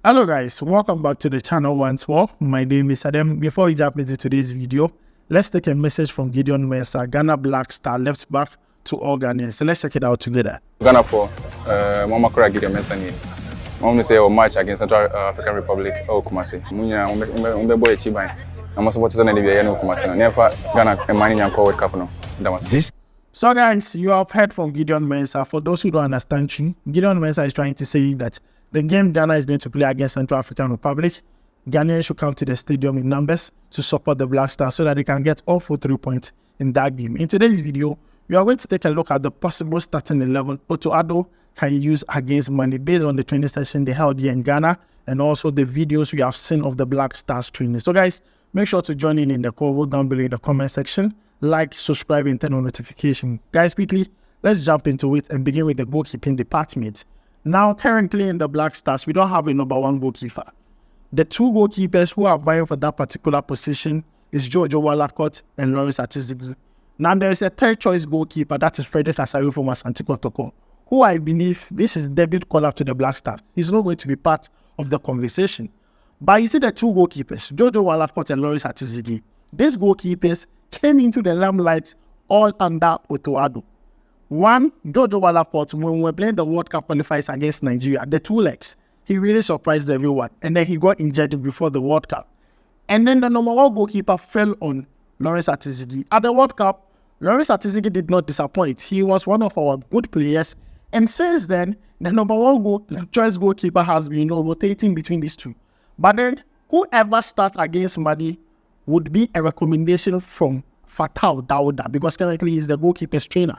Hello guys, welcome back to the channel once more. My name is Adam. Before we jump into today's video, let's take a message from Gideon Mensah, Ghana Black Star left back to all Ghanaians. So let's check it out together. Ghana for Mama Kura Gideon Mensah. Mama say a match against Central African Republic or Kumasi. Munya umbe boy chibai. I'm supposed to send the video Kumasi. Never Ghana a money and World Cup no. This. So guys, you have heard from Gideon Mensah. For those who don't understand, Gideon Mensah is trying to say that the game Ghana is going to play against Central African Republic, Ghanaians should come to the stadium in numbers to support the Black Stars so that they can get all 3 points in that game. In today's video, we are going to take a look at the possible starting 11 Otto Addo can use against Mali based on the training session they held here in Ghana and also the videos we have seen of the Black Stars training. So guys, make sure to join in the convo down below in the comment section. Like, subscribe, and turn on notification. Guys, quickly, let's jump into it and begin with the goalkeeping department. Now, currently in the Black Stars, we don't have a number one goalkeeper. The two goalkeepers who are vying for that particular position is Jojo Walakot and Lawrence Atizigi. Now, there is a third choice goalkeeper, that is Frederick Asari from Asante Kotoko, who I believe this is debut call-up to the Black Stars. He's not going to be part of the conversation. But you see the two goalkeepers, Jojo Walakot and Lawrence Atizigi. These goalkeepers came into the limelight all under Otto Addo. One, Jojo Walakot, when we were playing the World Cup qualifiers against Nigeria, the 2 legs, he really surprised everyone. And then he got injured before the World Cup. And then the number one goalkeeper fell on Lawrence Atizigi. At the World Cup, Lawrence Atizigi did not disappoint. He was one of our good players. And since then, the number one choice goalkeeper has been rotating between these two. But then, whoever starts against Mali would be a recommendation from Fatal Dauda because currently he's the goalkeeper's trainer.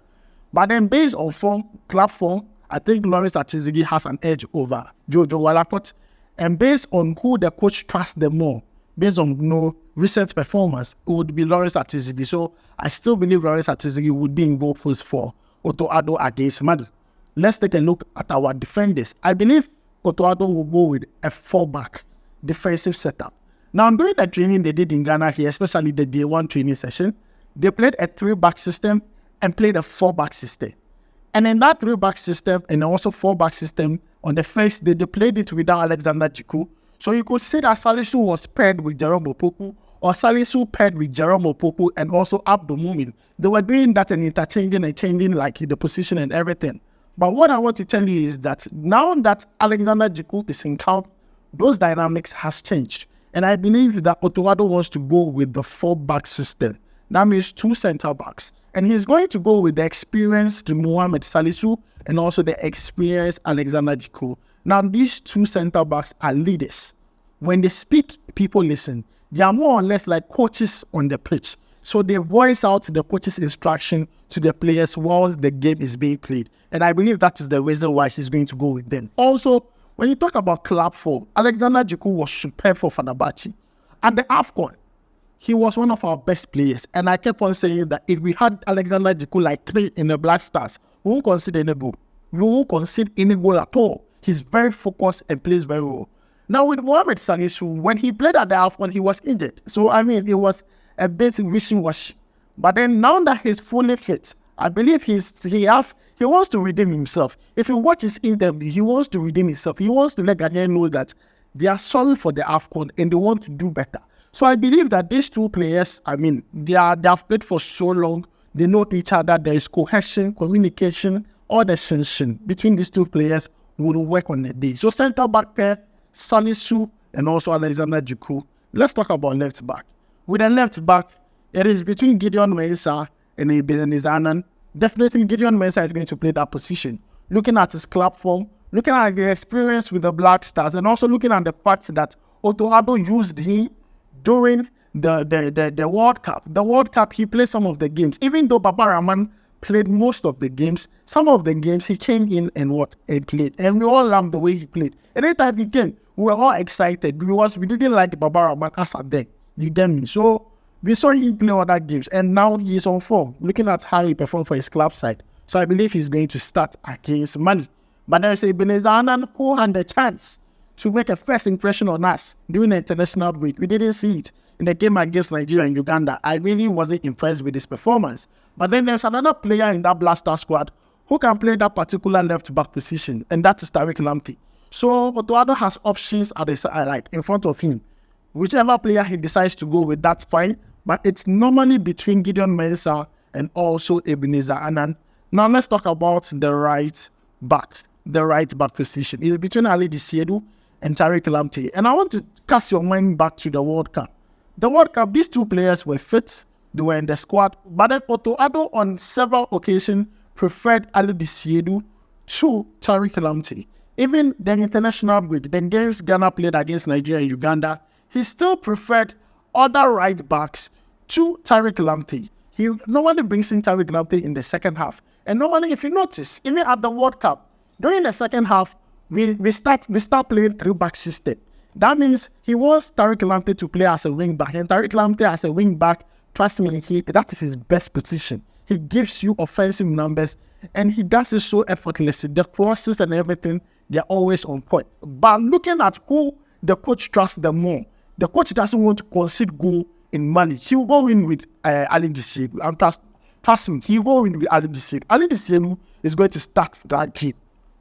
But then based on form, club form, I think Lawrence Atizigi has an edge over Jojo Walakot. And based on who the coach trusts the more, based on recent performance, it would be Lawrence Atizigi. So I still believe Lawrence Atizigi would be in goal post for Otto Addo against Mali. Let's take a look at our defenders. I believe Otto Addo will go with a 4-back defensive setup. Now, during the training they did in Ghana here, especially the day 1 training session, they played a 3-back system and played a 4-back system. And in that 3-back system and also 4-back system, on the first day, they played it without Alexander Djiku. So you could say that Salisu was paired with Jerome Opoku, or Salisu paired with Jerome Opoku and also Abdul Mumin. They were doing that and interchanging and changing like the position and everything. But what I want to tell you is that now that Alexander Djiku is in camp, those dynamics has changed. And I believe that Otto Addo wants to go with the 4-back system. That means 2 center-backs. And he's going to go with the experienced Mohamed Salisu and also the experienced Alexander Djiku. Now, these 2 center-backs are leaders. When they speak, people listen. They are more or less like coaches on the pitch. So they voice out the coach's instruction to the players whilst the game is being played. And I believe that is the reason why he's going to go with them. Also, when you talk about club form, Alexander Djiku was superb for Fenerbahce. At the AFCON, he was one of our best players. And I kept on saying that if we had Alexander Djiku like 3 in the Black Stars, we won't concede any goal. We won't concede any goal at all. He's very focused and plays very well. Now with Mohamed Salisu, when he played at the AFCON, he was injured. So I mean, it was a bit wishy-washy. But then now that he's fully fit, I believe he wants to redeem himself. If you watch his interview, he wants to redeem himself. He wants to let Ghanaians know that they are sorry for the AFCON and they want to do better. So I believe that these 2 players, I mean, they have played for so long. They know each other. There is cohesion, communication, all the tension between these 2 players will work on the day. So center back pair, Salisu and also Alexander Djiku. Let's talk about left back. With a left back, it is between Gideon Mensah and Ebenezer Annan. Definitely Gideon Mensah is going to play that position. Looking at his club form, looking at the experience with the Black Stars, and also looking at the fact that Otto Addo used him during the World Cup. The World Cup, he played some of the games. Even though Baba Rahman played most of the games, some of the games he came in and played. And we all loved the way he played. And every time he came, we were all excited because we didn't like Baba Rahman as a then. You get me? So we saw him play other games, and now he's on form, looking at how he performed for his club side. So I believe he's going to start against Mali. But there is Ebenezer Annan who had the chance to make a first impression on us during the international break. We didn't see it in the game against Nigeria and Uganda. I really wasn't impressed with his performance. But then there's another player in that Blaster squad who can play that particular left-back position, and that is Tariq Lamptey. So Otuado has options at the side, like in front of him. Whichever player he decides to go with, that's fine. But it's normally between Gideon Mensah and also Ebenezer Annan. Now let's talk about the right back position. It's between Ali Disiedu and Tariq Lamptey. And I want to cast your mind back to the World Cup. The World Cup, these two players were fit. They were in the squad. But then Otuado on several occasions preferred Ali Disiedu to Tariq Lamptey. Even the international break, the games Ghana played against Nigeria and Uganda, he still preferred other right backs to Tariq Lamptey. He normally brings in Tariq Lamptey in the second half. And normally, if you notice, even at the World Cup, during the second half, we start playing 3-back system. That means he wants Tariq Lamptey to play as a wing back. And Tariq Lamptey as a wing back, trust me, that is his best position. He gives you offensive numbers, and he does it so effortlessly. The crosses and everything, they're always on point. But looking at who the coach trusts the more, the coach doesn't want to concede goal in Mali. He will go in with Ali Disiedu. And trust me, he will go in with Ali Disiedu. Ali Disiedu is going to start that game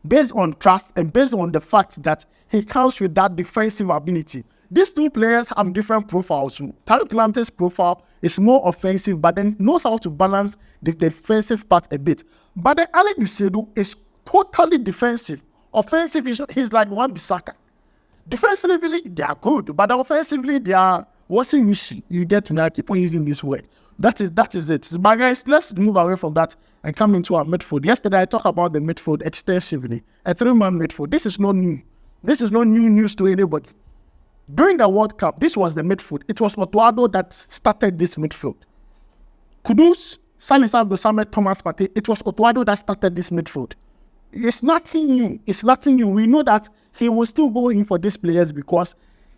based on trust and based on the fact that he comes with that defensive ability. These two players have different profiles. Tariq Lamptey's profile is more offensive, but then knows how to balance the defensive part a bit. But then Ali Disiedu is totally defensive. Offensive, he's like Wan-Bissaka. Defensively, they are good, but offensively, they are washing machine. You get to now keep on using this word. That is it. But guys, let's move away from that and come into our midfield. Yesterday, I talked about the midfield extensively. A 3-man midfield. This is not new. This is not new news to anybody. During the World Cup, this was the midfield. It was Otuado that started this midfield. Kudus, Salis Abdul-Samad, Thomas Partey, it was Otuado that started this midfield. It's nothing new. It's nothing new. We know that he will still go in for these players because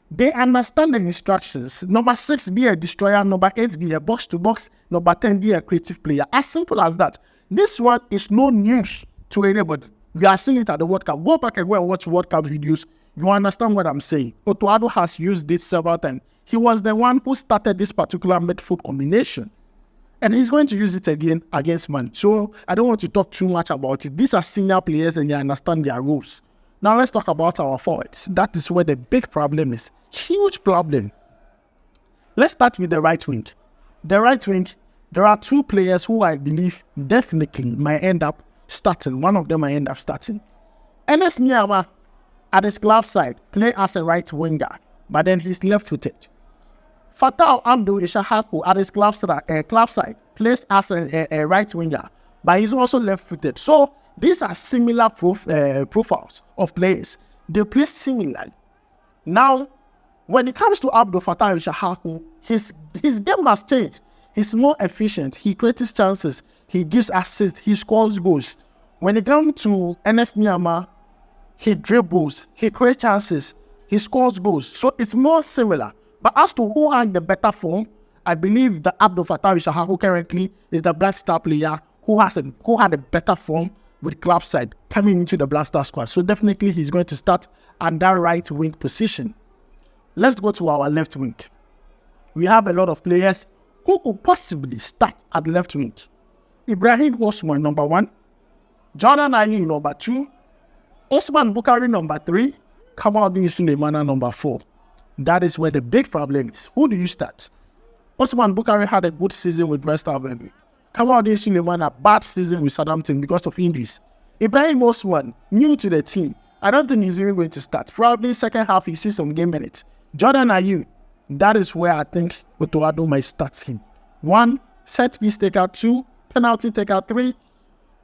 they understand the instructions. Number 6 be a destroyer. Number 8 be a box-to-box. Number 10 be a creative player. As simple as that. This one is no news to anybody. We are seeing it at the World Cup. Go back and go and watch World Cup videos. You understand what I'm saying. Otuado has used this several times. He was the one who started this particular midfield combination. And he's going to use it again against Man. So I don't want to talk too much about it. These are senior players and they understand their rules. Now let's talk about our forwards. That is where the big problem is. Huge problem. Let's start with the right wing. The right wing, there are 2 players who I believe definitely might end up starting. One of them might end up starting. Enes Nyama at his club side play as a right winger, but then he's left-footed. Fatal Abdul Ishahaku at his club side plays as a right winger, but he's also left-footed. So these are similar profiles of players. They play similarly. Now, when it comes to Abdul Fattah Ishahaku, his game has changed. He's more efficient. He creates chances. He gives assists. He scores goals. When it comes to Enes Nyama, he dribbles. He creates chances. He scores goals. So it's more similar. But as to who had the better form, I believe that Abdul Fattah Ishahaku currently is the Black Star player who had a better form with club side coming into the Black Star squad. So definitely he's going to start at that right wing position. Let's go to our left wing. We have a lot of players who could possibly start at left wing. Ibrahim Osman, number 1. Jordan Ayew, number 2. Osman Bukari, number 3. Kamaldeen Sulemana, number 4. That is where the big problem is. Who do you start? Osman Bukari had a good season with West Ham. Kamaldeen Sulemana, a bad season with Southampton because of injuries. Ibrahim Osman, new to the team. I don't think he's even going to start. Probably second half, he sees some game minutes. Jordan Ayew, that is where I think Otuado might start him. 1, set piece takeout. 2, penalty takeout. 3,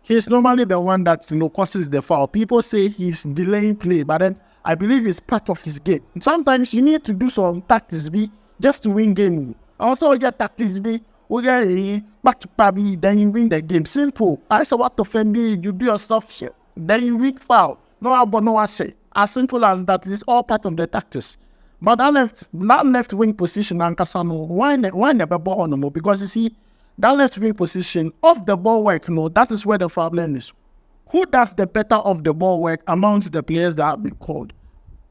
he's normally the one that causes the foul. People say he's delaying play, but then I believe it's part of his game. Sometimes you need to do some tactics B just to win game. Also, you get tactics B, we get back to Pabi, then you win the game. Simple. I saw what offend me, you do your soft shit, then you win foul. No about no one say. As simple as that. It's all part of the tactics. But that left wing position, Ankasano, why never ball on them? Because you see, that left wing position, off the ball work, that is where the problem is. Who does the better of the ball work amongst the players that have been called?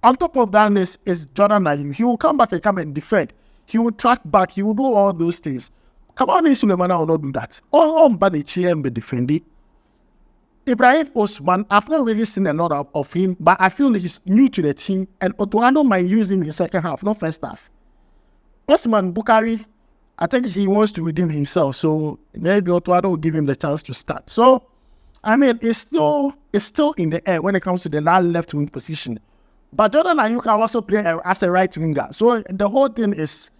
On top of that list is Jordan Ayew. He will come back and come and defend. He will track back. He will do all those things. Kamaldeen Sulemana will not do that. All Mbanichi and be defending. Ibrahim Osman, I've not really seen a lot of him, but I feel he's new to the team, and Otuado might use him in the second half, not first half. Osman Bukari, I think he wants to redeem himself, so maybe Otuado will give him the chance to start. So, I mean, it's still in the air when it comes to the left wing position. But Jordan Ayew can also play as a right winger. So the whole thing is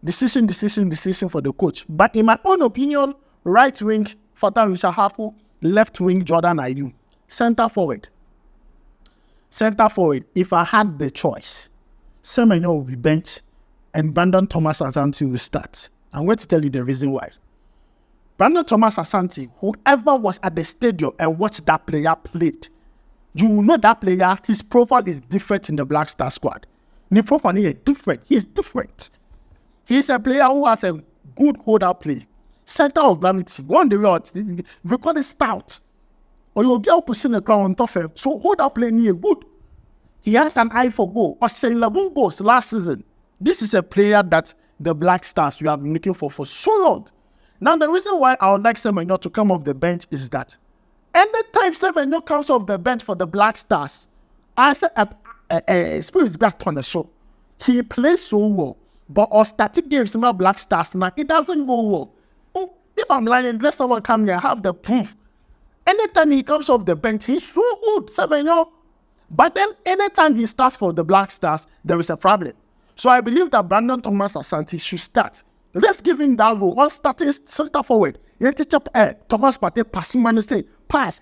decision for the coach. But in my own opinion, right wing, Fatan Rishahapu, left wing, Jordan Ayew. Center forward, if I had the choice, Semenyo will be benched and Brandon Thomas Asante will start. I'm going to tell you the reason why. Brandon Thomas Asante, whoever was at the stadium and watched that player played, you will know that player, his profile is different in the Black Star squad. His profile is different. He is different. He's a player who has a good hold-out play. Center of gravity. One day, we call it stout. Or you'll be able to see the ground on top of him. So hold-out play is good. He has an eye for goal. Australia 11 goals last season. This is a player that the Black Stars we have been looking for so long. Now, the reason why I would like Semenyo to come off the bench is that anytime Semenyo comes off the bench for the Black Stars, as a Spirit's back on the show, he plays so well. But on static games in my Black Stars now, it doesn't go well. Oh, if I'm lying, let someone come here, have the proof. Anytime he comes off the bench, he's so good, Semenyo. But then anytime he starts for the Black Stars, there is a problem. So I believe that Brandon Thomas Asante should start. Let's give him that role. One starting center forward. You take up Thomas Partey passing man say pass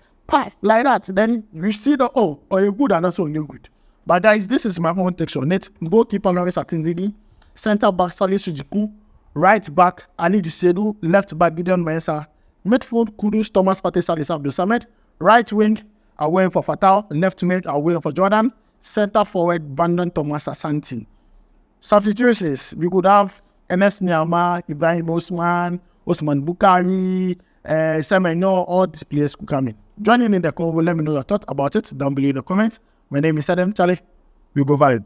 like that. Then you see the or you're good and also you're good. But guys, this is my own take on it. Goalkeeper Lawrence Akinzidi, center back Sali Sujiku, right back Ali Dusedu, left back Gideon Mensah, midfield Kudus, Thomas Partey, Salis Abdul Samed, right wing away for Fatal, left wing away for Jordan, center forward Brandon Thomas Asante. Substitutions, we could have Enes Nyama, Ibrahim Osman Bukari, Semenyo, all these players could come in. Join in the convo, let me know your thoughts about it down below in the comments. My name is Adam Charlie. We'll go viral.